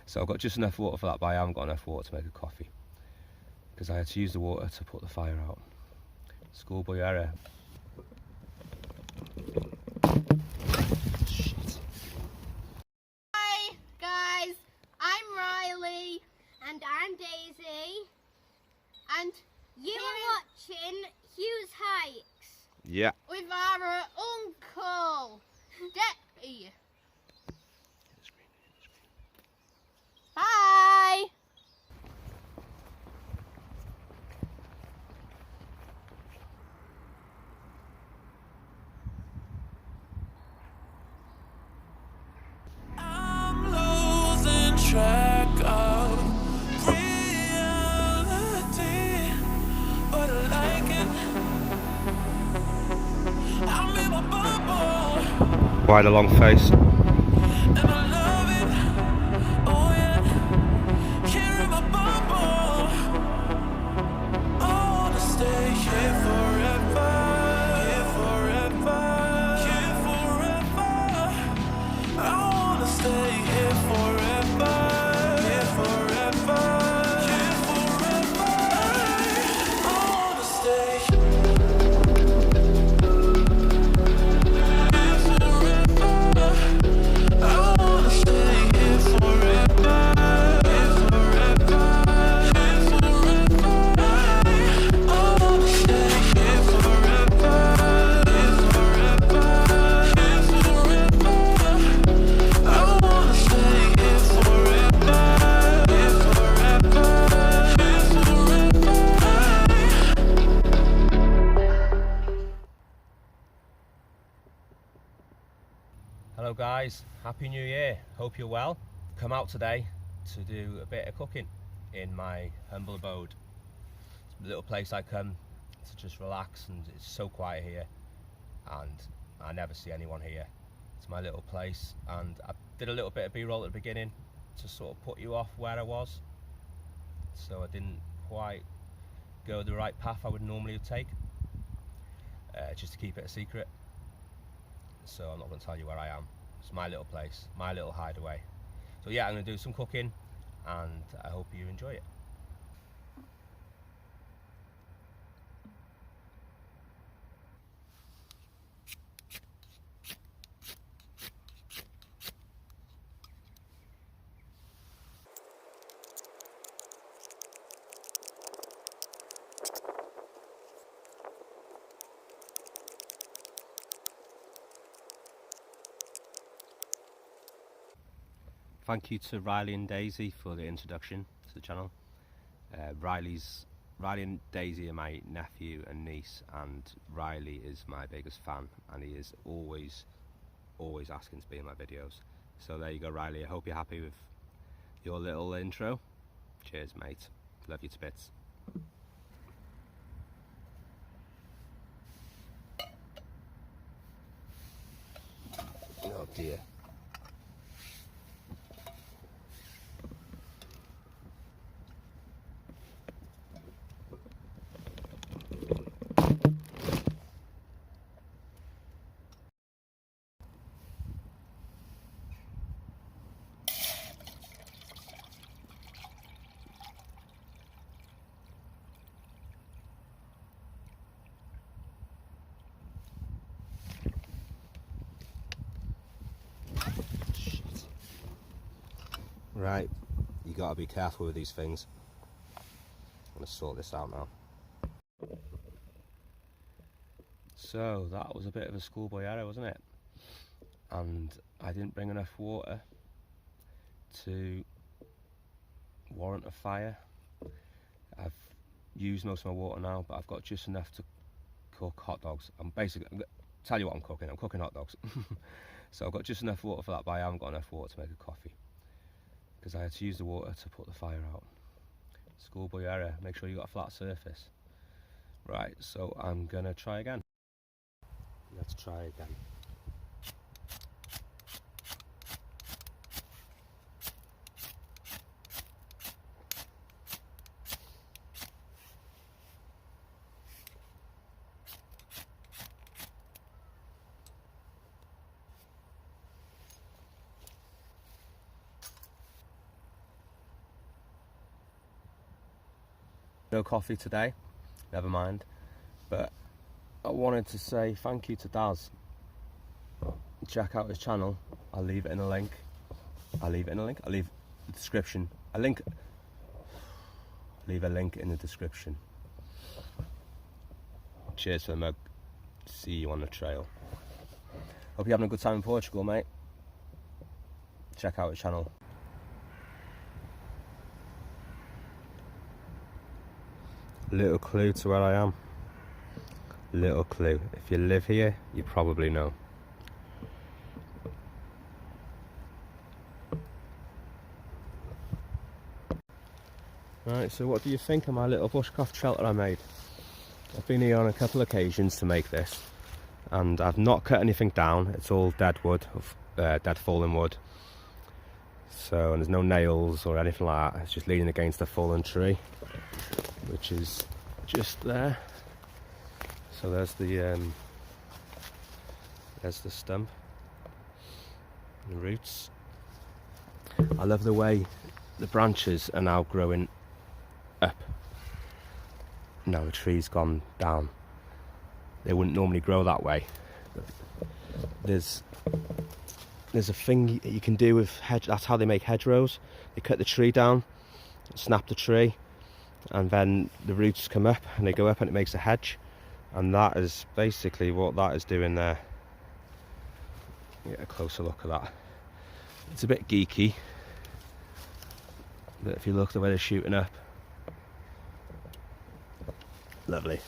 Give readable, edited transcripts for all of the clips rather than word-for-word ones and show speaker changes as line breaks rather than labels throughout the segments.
So I've got just enough water for that, but I haven't got enough water to make a coffee because I had to use the water to put the fire out. Schoolboy error. Shit.
Hi guys, I'm Riley and I'm Daisy, and you are watching Hughes Hikes.
Yeah.
With our uncle Debbie. Bye.
I'm losing track of reality, but I like it. I'm in my bubble,
Quite a long face.
and I love it. Oh yeah, here in my bubble. I wanna stay here forever, here forever, here forever. I wanna stay here forever, here forever, here forever. I wanna stay here forever. I wanna stay here forever, here forever, here forever. I wanna stay here forever, here forever, here forever. I wanna stay here forever, here forever, here forever.
Hello guys, Happy New Year, hope you're well. Come out today to do a bit of cooking in my humble abode. It's a little place I come to just relax, and it's so quiet here and I never see anyone here. It's my little place, and I did a little bit of b-roll at the beginning to sort of put you off where I was, so I didn't quite go the right path I would normally take, just to keep it a secret. So I'm not going to tell you where I am. It's my little place, my little hideaway. So yeah, I'm going to do some cooking and I hope you enjoy it. Thank you to Riley and Daisy for the introduction to the channel. Riley and Daisy are my nephew and niece, and Riley is my biggest fan, and he is always asking to be in my videos. So there you go, Riley. I hope you're happy with your little intro. Cheers, mate. Love you to bits. Oh dear. Right, you gotta be careful with these things. I'm gonna sort this out now. So that was a bit of a schoolboy error, wasn't it? And I didn't bring enough water to warrant a fire. I've used most of my water now, but I've got just enough to cook hot dogs. I'm gonna tell you what I'm cooking. I'm cooking hot dogs. So I've got just enough water for that, but I haven't got enough water to make a coffee because I had to use the water to put the fire out. Schoolboy error. Make sure you got a flat surface. Right, so I'm gonna try again. Let's try again. No coffee today, never mind. But I wanted to say thank you to Daz. Check out his channel. I'll leave it in a link. I'll leave the description. Leave a link in the description. Cheers for the mug. See you on the trail. Hope you're having a good time in Portugal, mate. Check out his channel. Little clue to where I am. Little clue. If you live here, you probably know. Right, so what do you think of my little bushcraft shelter I made? I've been here on a couple of occasions to make this, and I've not cut anything down. It's all dead wood, dead fallen wood. So, and there's no nails or anything like that. It's just leaning against a fallen tree, which is just there. So there's the stump, the roots. I love the way the branches are now growing up. Now the tree's gone down. They wouldn't normally grow that way. There's a thing you can do with hedge. That's how they make hedgerows. They cut the tree down, snap the tree, and then the roots come up and they go up and it makes a hedge. And that is basically what that is doing there. Get a closer look at that. It's a bit geeky, but if you look the way they're shooting up, lovely.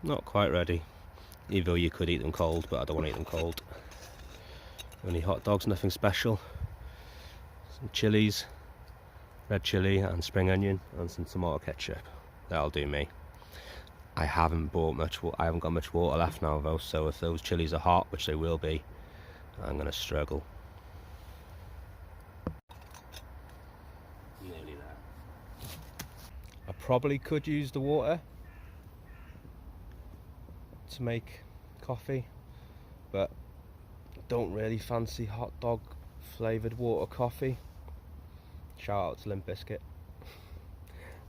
Not quite ready, even though you could eat them cold, but I don't want to eat them cold. Only hot dogs, nothing special. Some chilies, red chili and spring onion, and some tomato ketchup. That'll do me. I haven't got much water left now though, so if those chilies are hot, which they will be, I'm gonna struggle. Nearly there. I probably could use the water to make coffee, but don't really fancy hot dog flavoured water coffee. Shout out to Limp Bizkit.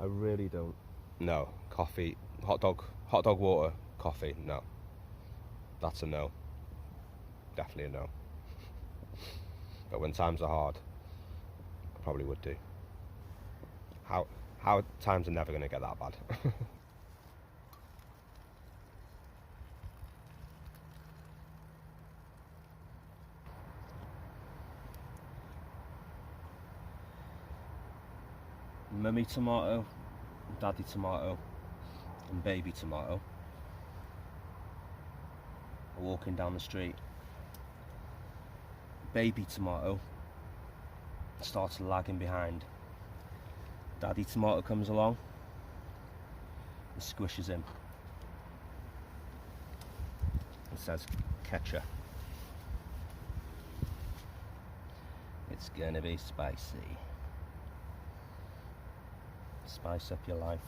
I really don't. No, coffee, hot dog water coffee, no. That's a no. Definitely a no. But when times are hard, I probably would do. How times are never going to get that bad. Mummy tomato, daddy tomato, and baby tomato are walking down the street. Baby tomato starts lagging behind. Daddy tomato comes along and squishes him. It says ketchup. It's gonna be spicy. Spice up your life,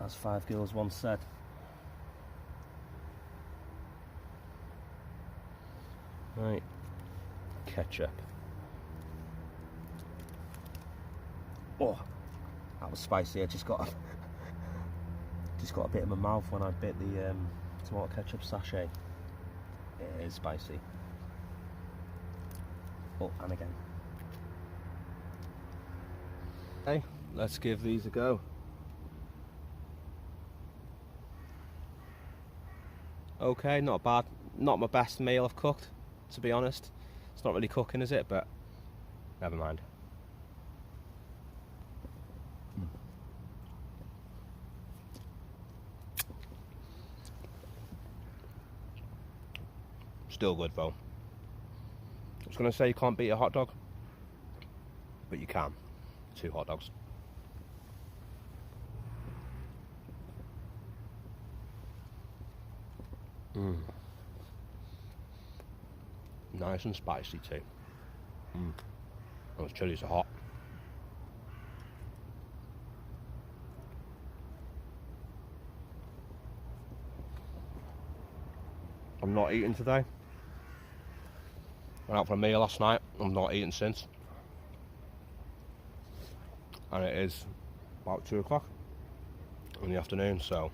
as 5 girls once said. Right, ketchup. Oh, that was spicy. I just got a bit in my mouth when I bit the tomato ketchup sachet. It is spicy. Oh, and again. Okay, let's give these a go. Okay, not bad. Not my best meal I've cooked, to be honest. It's not really cooking, is it? But never mind. Still good though. I was going to say you can't beat a hot dog, but you can. 2 hot dogs. Nice and spicy too. Those chilies are hot. I'm not eating today. Went out for a meal last night. I've not eaten since. And it is about 2 o'clock in the afternoon, so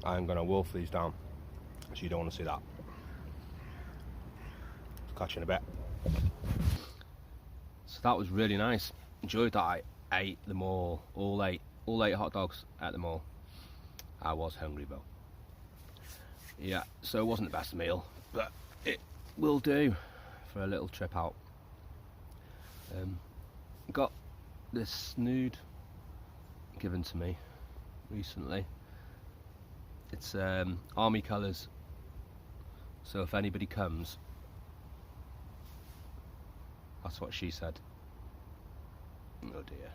I'm going to wolf these down. So you don't want to see that. Catch you in a bit. So that was really nice. Enjoyed that. I ate them all eight hot dogs at the mall. I was hungry though. Yeah, so it wasn't the best meal, but it will do for a little trip out. Got this snood given to me recently. It's army colours, so if anybody comes, that's what she said. Oh dear.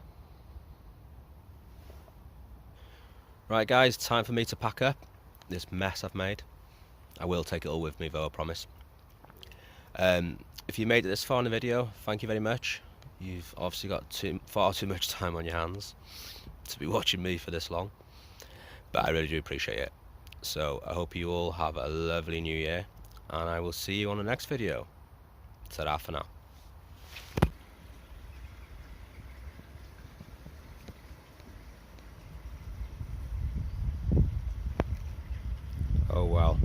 Right guys, time for me to pack up this mess I've made. I will take it all with me though, I promise. If you made it this far in the video, thank you very much. You've obviously got far too much time on your hands to be watching me for this long, but I really do appreciate it. So I hope you all have a lovely new year, and I will see you on the next video. Ta-ra for now. Oh well.